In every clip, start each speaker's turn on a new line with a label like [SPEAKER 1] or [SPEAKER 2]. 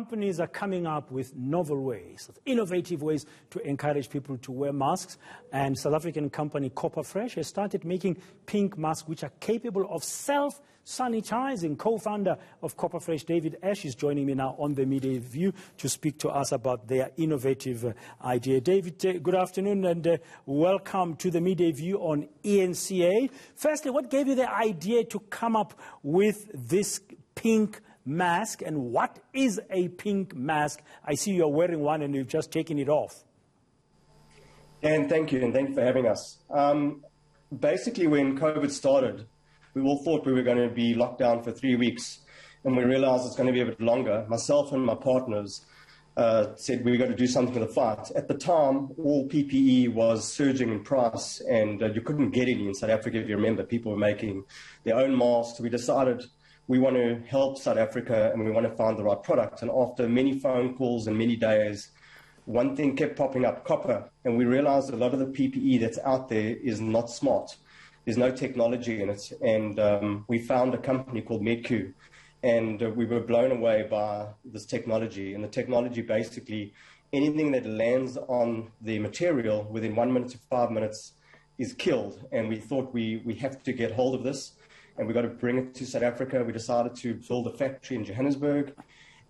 [SPEAKER 1] companies are coming up with novel ways, innovative ways to encourage people to wear masks. And South African company Copperfresh has started making pink masks which are capable of self-sanitizing. Co-founder of Copperfresh, David Ash, is joining me now on the Midday View to speak to us about their innovative idea. David, good afternoon and welcome to the Midday View on eNCA. Firstly, what gave you the idea to come up with this pink mask, and what is a pink mask? I see you're wearing one and you've just taken it off.
[SPEAKER 2] And thank you for having us. Basically, when COVID started, we all thought we were going to be locked down for 3 weeks, and we realized it's going to be a bit longer. Myself and my partners said we were going to do something with the fight. At the time, all PPE was surging in price, and you couldn't get any in South Africa. If you remember, people were making their own masks. We decided we want to help South Africa and we want to find the right product. And after many phone calls and many days, one thing kept popping up, copper. And we realized a lot of the PPE that's out there is not smart. There's no technology in it. And we found a company called eNCA. And we were blown away by this technology. And the technology, basically, anything that lands on the material within 1 minute to 5 minutes is killed. And we thought we have to get hold of this, and we've got to bring it to South Africa. We decided to build a factory in Johannesburg,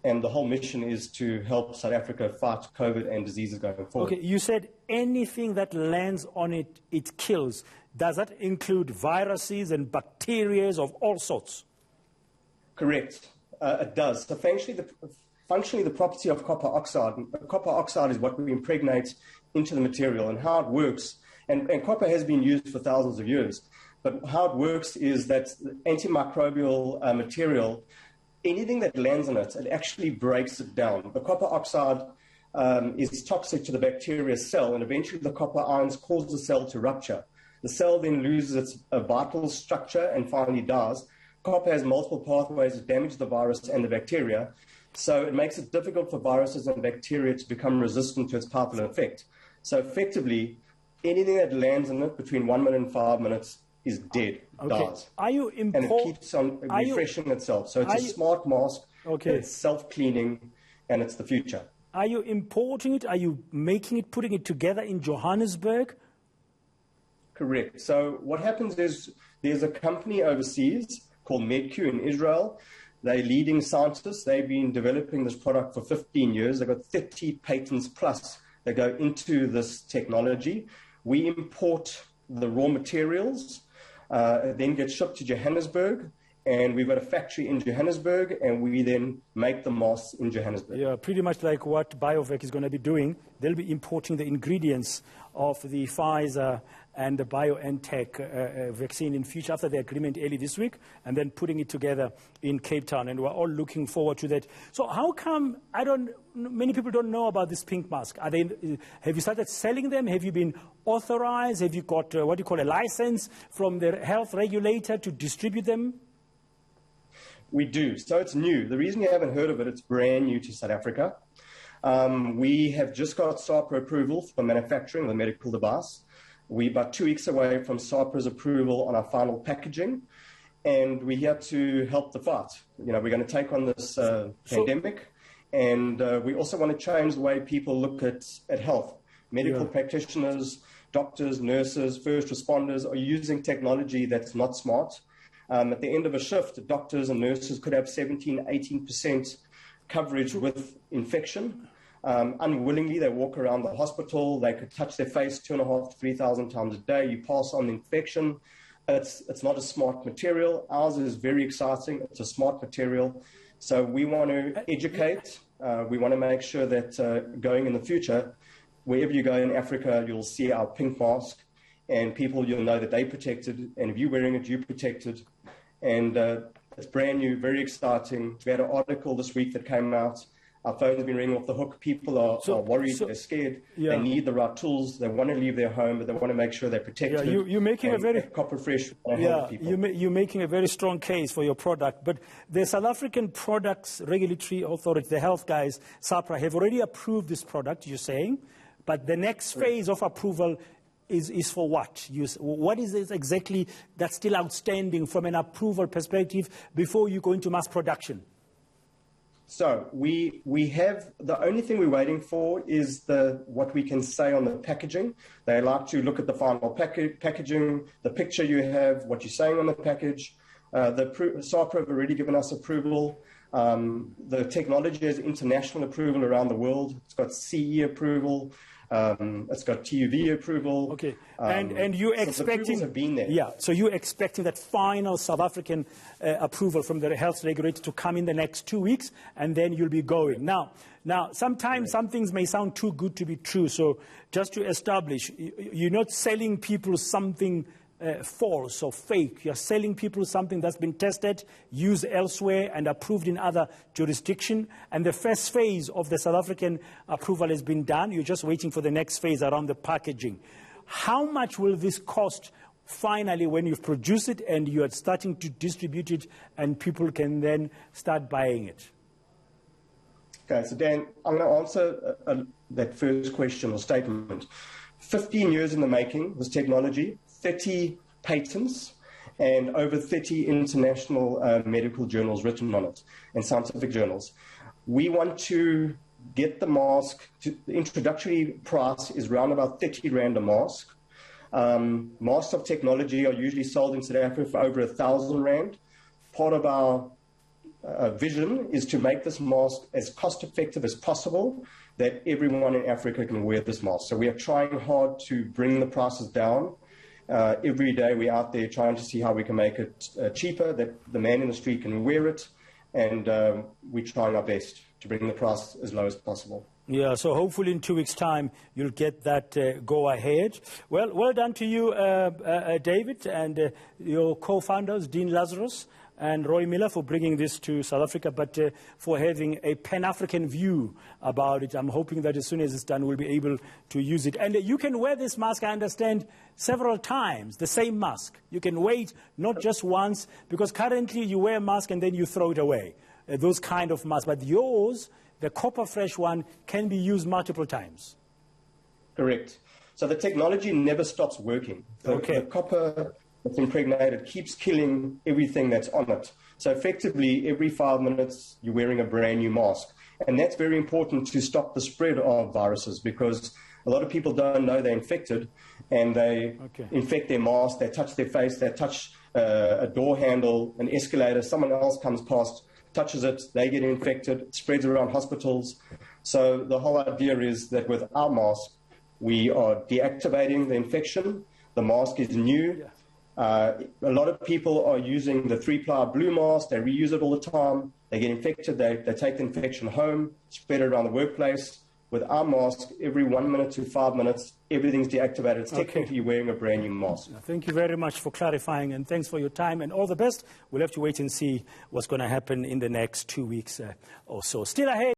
[SPEAKER 2] and the whole mission is to help South Africa fight COVID and diseases going forward.
[SPEAKER 1] Okay, you said anything that lands on it, it kills. Does that include viruses and bacteria of all sorts?
[SPEAKER 2] Correct. It does. So functionally, the property of copper oxide is what we impregnate into the material, and how it works. And copper has been used for thousands of years. But how it works is that antimicrobial material, anything that lands on it, it actually breaks it down. The copper oxide is toxic to the bacteria cell, and eventually the copper ions cause the cell to rupture. The cell then loses its vital structure and finally dies. Copper has multiple pathways that damage the virus and the bacteria, so it makes it difficult for viruses and bacteria to become resistant to its powerful effect. So effectively, anything that lands in it between 1 minute and 5 minutes is dead, dies.
[SPEAKER 1] Are you
[SPEAKER 2] and it keeps on refreshing itself. So it's a smart mask, it's self-cleaning, and it's the future.
[SPEAKER 1] Are you importing it? Are you making it, putting it together in Johannesburg?
[SPEAKER 2] Correct. So what happens is there's a company overseas called eNCA in Israel. They're leading scientists. They've been developing this product for 15 years. They've got 30 patents plus that go into this technology. We import the raw materials, then get shipped to Johannesburg, and we've got a factory in Johannesburg, and we then make the masks in Johannesburg.
[SPEAKER 1] Yeah, pretty much like what BioVac is going to be doing. They'll be importing the ingredients of the Pfizer and the BioNTech vaccine in future after the agreement early this week, and then putting it together in Cape Town, and we're all looking forward to that. So how come, many people don't know about this pink mask. Have you started selling them? Have you been authorized? Have you got a license from the health regulator to distribute them?
[SPEAKER 2] We do. So it's new. The reason you haven't heard of it, it's brand new to South Africa. We have just got SAHPRA approval for manufacturing the medical device. We're about 2 weeks away from SAHPRA's approval on our final packaging, and we're here to help the fight. You know, we're going to take on this pandemic, and we also want to change the way people look at health. Medical practitioners, doctors, nurses, first responders are using technology that's not smart. At the end of a shift, doctors and nurses could have 17–18% coverage with infection. Unwillingly, they walk around the hospital. They could touch their face 2,500 to 3,000 times a day. You pass on the infection. It's not a smart material. Ours is very exciting. It's a smart material. So we want to educate. We want to make sure that going in the future, wherever you go in Africa, you'll see our pink mask, and people, you'll know that they're protected. And if you're wearing it, you're protected. And it's brand new, very exciting. We had an article this week that came out. Our phones have been ringing off the hook. People are worried, they're scared. They need the right tools. They want to leave their home, but they want to make sure they're protected.
[SPEAKER 1] Yeah, you're making a very
[SPEAKER 2] Copperfresh.
[SPEAKER 1] You're making a very strong case for your product. But the South African Products Regulatory Authority, the health guys, SAHPRA, have already approved this product, you're saying. But the next phase of approval is for what? What is it exactly that's still outstanding from an approval perspective before you go into mass production?
[SPEAKER 2] So we have, the only thing we're waiting for is what we can say on the packaging. They like to look at the final packaging, the picture you have, what you're saying on the package. SAPRA have already given us approval. The technology has international approval around the world. It's got CE approval. It's got TUV approval.
[SPEAKER 1] Okay, and you're expecting,
[SPEAKER 2] have been there.
[SPEAKER 1] Yeah, so you're expecting that final South African approval from the health regulator to come in the next 2 weeks, and then you'll be going. Now, sometimes some things may sound too good to be true. So just to establish, you're not selling people something false or fake. You're selling people something that's been tested, used elsewhere, and approved in other jurisdictions. And the first phase of the South African approval has been done. You're just waiting for the next phase around the packaging. How much will this cost finally when you've produced it and you are starting to distribute it and people can then start buying it?
[SPEAKER 2] Okay, so Dan, I'm going to answer that first question or statement. 15 years in the making, this technology, 30 patents, and over 30 international medical journals written on it, and scientific journals. We want to get the mask, the introductory price is around about 30 Rand a mask. Masks of technology are usually sold in South Africa for over 1,000 Rand. Part of our vision is to make this mask as cost effective as possible, that everyone in Africa can wear this mask. So we are trying hard to bring the prices down. Every day we're out there trying to see how we can make it cheaper, that the man in the street can wear it, and we're trying our best to bring the price as low as possible.
[SPEAKER 1] Yeah, so hopefully in 2 weeks' time you'll get that go ahead. Well done to you, David, and your co-founders, Dean Lazarus and Roy Miller, for bringing this to South Africa, but for having a Pan-African view about it. I'm hoping that as soon as it's done, we'll be able to use it. And you can wear this mask, I understand, several times, the same mask. You can wear it not just once, because currently you wear a mask and then you throw it away, those kind of masks. But yours, the Copper Fresh one, can be used multiple times.
[SPEAKER 2] Correct. So the technology never stops working. The copper that's impregnated keeps killing everything that's on it. So effectively, every 5 minutes, you're wearing a brand new mask. And that's very important to stop the spread of viruses, because a lot of people don't know they're infected, and they infect their mask, they touch their face, they touch a door handle, an escalator, someone else comes past, touches it, they get infected, it spreads around hospitals. So the whole idea is that with our mask, we are deactivating the infection. The mask is new. A lot of people are using the 3-ply blue mask. They reuse it all the time. They get infected. They take the infection home, spread it around the workplace. With our mask, every 1 minute to 5 minutes, everything's deactivated. It's technically wearing a brand new mask.
[SPEAKER 1] Thank you very much for clarifying, and thanks for your time, and all the best. We'll have to wait and see what's going to happen in the next 2 weeks or so. Still ahead.